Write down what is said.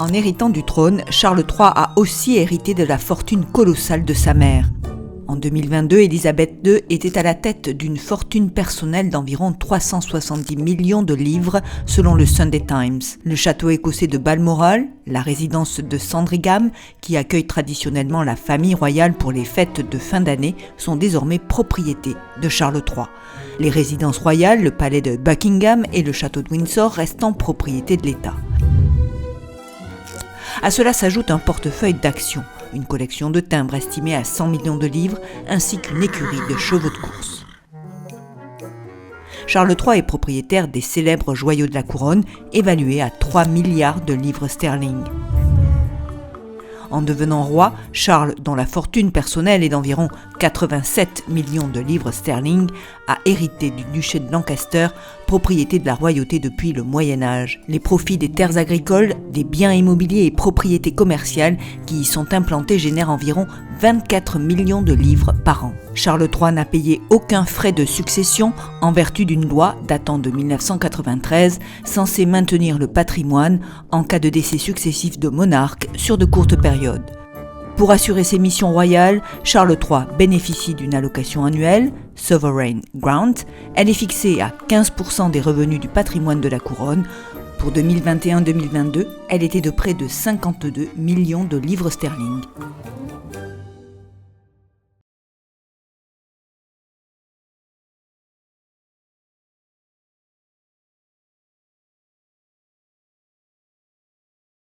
En héritant du trône, Charles III a aussi hérité de la fortune colossale de sa mère. En 2022, Élisabeth II était à la tête d'une fortune personnelle d'environ 370 millions de livres selon le Sunday Times. Le château écossais de Balmoral, la résidence de Sandringham, qui accueille traditionnellement la famille royale pour les fêtes de fin d'année, sont désormais propriétés de Charles III. Les résidences royales, le palais de Buckingham et le château de Windsor restant propriété de l'État. À cela s'ajoute un portefeuille d'actions, une collection de timbres estimée à 100 millions de livres, ainsi qu'une écurie de chevaux de course. Charles III est propriétaire des célèbres joyaux de la couronne, évalués à 3 milliards de livres sterling. En devenant roi, Charles, dont la fortune personnelle est d'environ 87 millions de livres sterling, a hérité du duché de Lancaster, propriété de la royauté depuis le Moyen-Âge. Les profits des terres agricoles, des biens immobiliers et propriétés commerciales qui y sont implantés génèrent environ 24 millions de livres par an. Charles III n'a payé aucun frais de succession en vertu d'une loi datant de 1993 censée maintenir le patrimoine en cas de décès successifs de monarques sur de courtes périodes. Pour assurer ses missions royales, Charles III bénéficie d'une allocation annuelle, Sovereign Grant. Elle est fixée à 15% des revenus du patrimoine de la couronne. Pour 2021-2022, elle était de près de 52 millions de livres sterling.